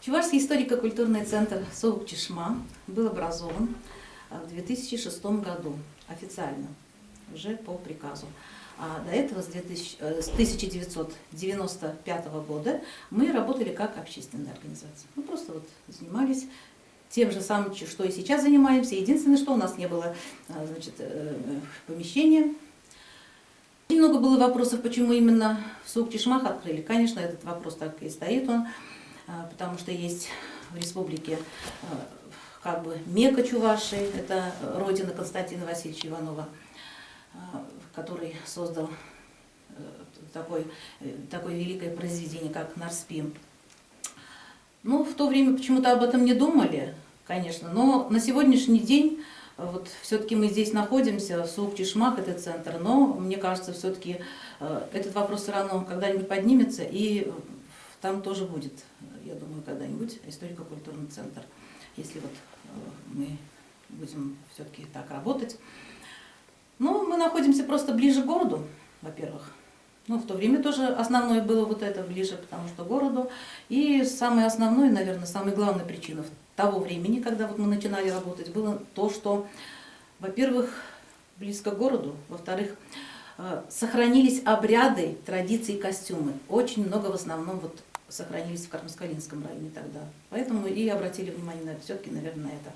Чувашский историко-культурный центр Соук-Чишма был образован в 2006 году официально, уже по приказу. А до этого, с 1995 года, мы работали как общественная организация. Мы просто занимались тем же самым, что и сейчас занимаемся. Единственное, что у нас не было помещения. Очень много было вопросов, почему именно в Соук-Чишмах открыли. Конечно, этот вопрос так и стоит он, потому что есть в республике Мекка Чувашии, это родина Константина Васильевича Иванова, который создал такое великое произведение, как Нарспим. Ну, в то время почему-то об этом не думали, конечно, но на сегодняшний день все-таки мы здесь находимся, в Соук-Чишмах, это центр, но мне кажется, все-таки этот вопрос все равно когда-нибудь поднимется, и там тоже будет, я думаю, когда-нибудь историко-культурный центр, если мы будем все-таки так работать. Ну, мы находимся просто ближе к городу, во-первых. Ну, в то время тоже основное было это ближе, потому что к городу. И самое основное, наверное, самая главная причина того времени, когда мы начинали работать, было то, что, во-первых, близко к городу, во-вторых, сохранились обряды, традиции, костюмы. Очень много в основном сохранились в Кармаскалинском районе тогда. Поэтому и обратили внимание все-таки, наверное, на это.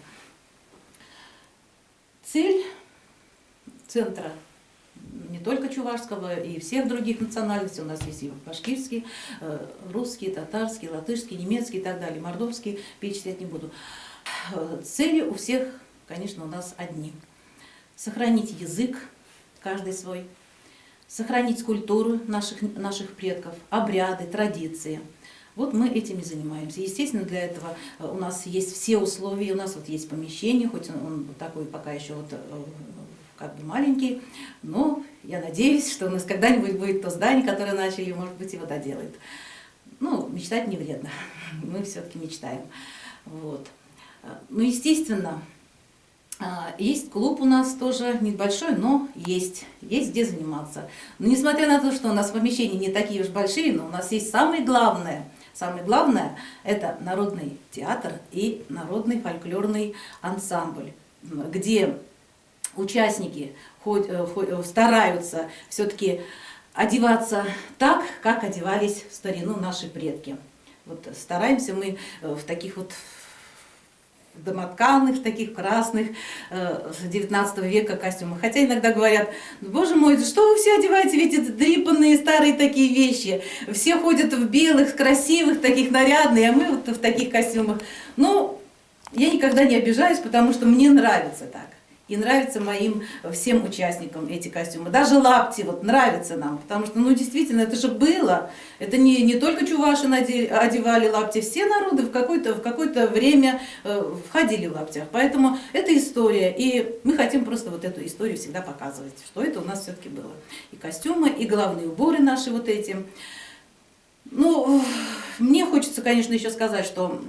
Цель центра не только чувашского, и всех других национальностей. У нас есть и башкирский, русский, татарский, латышский, немецкий и так далее, мордовский, перечислять не буду. Цели у всех, конечно, у нас одни. Сохранить язык, каждый свой, сохранить культуру наших предков, обряды, традиции. Мы этим и занимаемся. Естественно, для этого у нас есть все условия, у нас есть помещение, хоть он такой пока еще маленький, но я надеюсь, что у нас когда-нибудь будет то здание, которое начали, может быть, его доделают. Ну, мечтать не вредно, мы все-таки мечтаем. Ну, естественно, есть клуб у нас тоже небольшой, но есть где заниматься. Но несмотря на то, что у нас помещения не такие уж большие, но у нас есть самое главное – это народный театр и народный фольклорный ансамбль, где участники стараются все-таки одеваться так, как одевались в старину наши предки. Стараемся мы в таких домотканых, таких красных 19 века костюмах. Хотя иногда говорят: боже мой, что вы все одеваете, ведь это дрипанные старые такие вещи. Все ходят в белых, красивых, таких нарядных, а мы в таких костюмах. Но я никогда не обижаюсь, потому что мне нравится так. И нравится моим всем участникам эти костюмы. Даже лапти нравятся нам, потому что, действительно, это же было. Это не только чуваши одевали лапти, все народы в какое-то время входили в лаптях. Поэтому это история, и мы хотим просто эту историю всегда показывать, что это у нас все-таки было. И костюмы, и головные уборы наши эти. Ну, мне хочется, конечно, еще сказать, что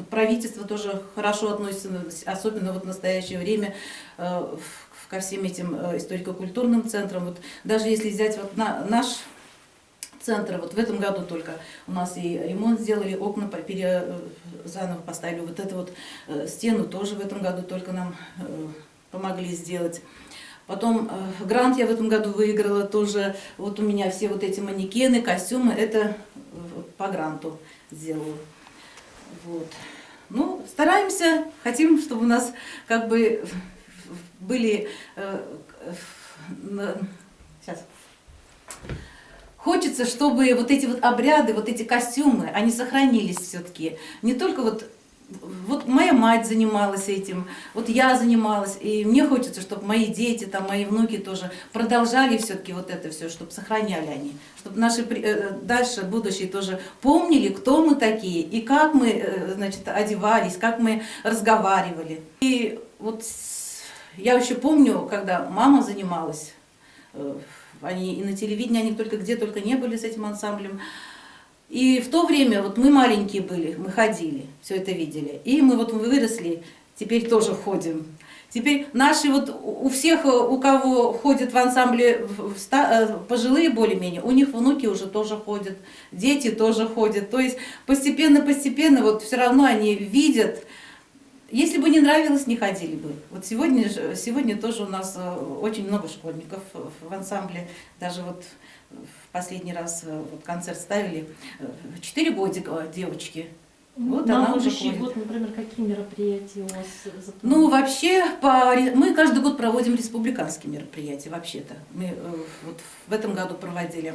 правительство тоже хорошо относится, особенно в настоящее время, ко всем этим историко-культурным центрам. Даже если взять наш центр, в этом году только у нас и ремонт сделали, окна заново поставили, эту стену тоже в этом году только нам помогли сделать. Потом грант я в этом году выиграла тоже. У меня все эти манекены, костюмы, это по гранту сделала. Ну, стараемся, хотим, чтобы у нас были... Сейчас. Хочется, чтобы эти обряды, эти костюмы, они сохранились все-таки. Не только моя мать занималась этим, я занималась, и мне хочется, чтобы мои дети, мои внуки тоже продолжали все-таки это все, чтобы сохраняли они, чтобы наши дальше будущие тоже помнили, кто мы такие, и как мы, одевались, как мы разговаривали. И я еще помню, когда мама занималась, они и на телевидении, они где только не были с этим ансамблем. И в то время мы маленькие были, мы ходили, все это видели. И мы выросли, теперь тоже ходим. Теперь наши вот у всех, у кого ходят в ансамбле пожилые более-менее, у них внуки уже тоже ходят, дети тоже ходят. То есть постепенно вот все равно они видят. Если бы не нравилось, не ходили бы. Вот сегодня тоже у нас очень много школьников в ансамбле. Даже вот в последний раз вот концерт ставили. 4 годика девочки. Вот на она уже будущий ходит. год, например, какие мероприятия у вас запланированы? Ну, вообще, мы каждый год проводим республиканские мероприятия, вообще-то. Мы вот в этом году проводили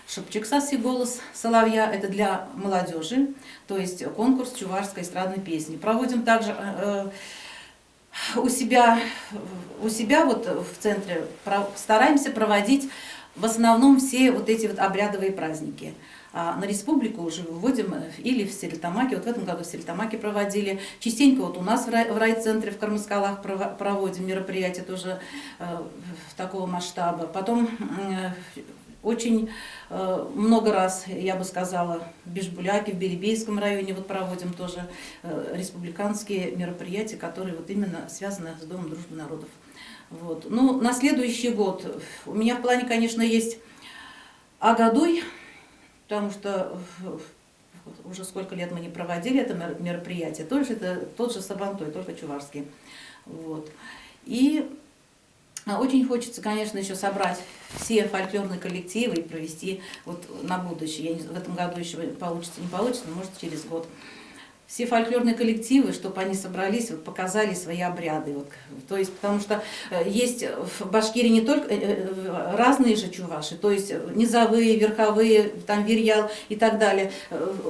«Шапчыксас и голос соловья», это для молодежи, то есть конкурс чувашской эстрадной песни. Проводим также у себя вот в центре, стараемся проводить в основном все вот эти вот обрядовые праздники. А на республику уже выводим или в Стерлитамаке, вот в этом году в Стерлитамаке проводили, частенько вот у нас в райцентре в Кармаскалах проводим мероприятия тоже такого масштаба. Потом очень много раз, я бы сказала, в Бишбуляке, в Беребейском районе вот проводим тоже республиканские мероприятия, которые вот именно связаны с Домом дружбы народов. Вот. Ну, на следующий год у меня в плане, конечно, есть Агадуй, потому что уже сколько лет мы не проводили это мероприятие, это тот же Сабантуй, только чувашский. Вот. И очень хочется, конечно, еще собрать все фольклорные коллективы и провести вот на будущее. В этом году еще получится, не получится, но может через год. Все фольклорные коллективы, чтобы они собрались, вот, показали свои обряды. Вот. То есть, потому что есть в Башкирии не только разные же чуваши, то есть низовые, верховые, там Вирьял и так далее.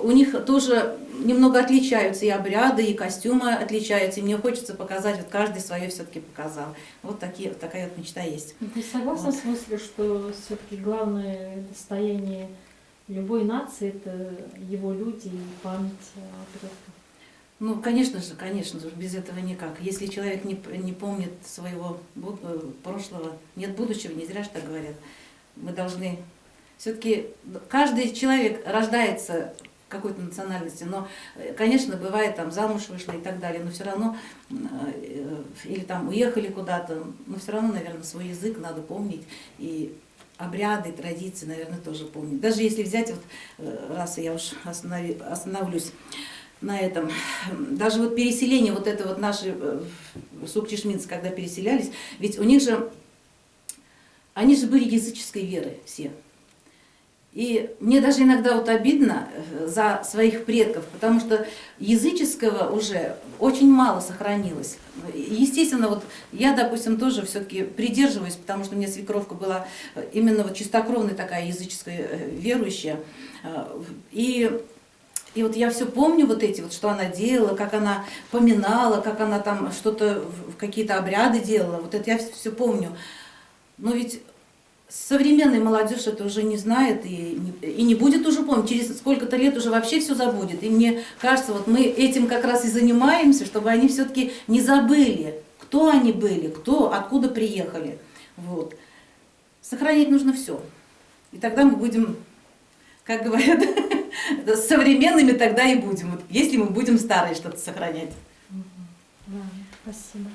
У них тоже немного отличаются и обряды, и костюмы отличаются. И мне хочется показать, вот каждый свое все-таки показал. Вот такая вот мечта есть. Ты согласна Вот. с мыслью, что все-таки главное достояние любой нации – это его люди и память о предках? Ну, конечно же, без этого никак. Если человек не помнит своего прошлого, нет будущего, не зря же так говорят. Мы должны... Все-таки каждый человек рождается какой-то национальности, но, конечно, бывает, там замуж вышла и так далее, но все равно, или там уехали куда-то, но все равно, наверное, свой язык надо помнить, и обряды, традиции, наверное, тоже помнить. Даже если взять, вот, раз я уж остановлюсь на этом, даже вот переселение, вот это вот наши сукчишминцы, когда переселялись, ведь у них же, они же были языческой веры все. И мне даже иногда вот обидно за своих предков, потому что языческого уже очень мало сохранилось. Естественно, вот я, допустим, тоже все-таки придерживаюсь, потому что у меня свекровка была именно вот чистокровная такая языческая верующая. И вот я все помню вот эти вот, что она делала, как она поминала, как она там что-то, какие-то обряды делала, вот это я все помню. Но ведь современная молодежь это уже не знает и не будет уже помнить. Через сколько-то лет уже вообще все забудет. И мне кажется, вот мы этим как раз и занимаемся, чтобы они все-таки не забыли, кто они были, откуда приехали. Вот. Сохранить нужно все. И тогда мы будем, как говорят, современными тогда и будем, вот, если мы будем старые что-то сохранять. Да, спасибо.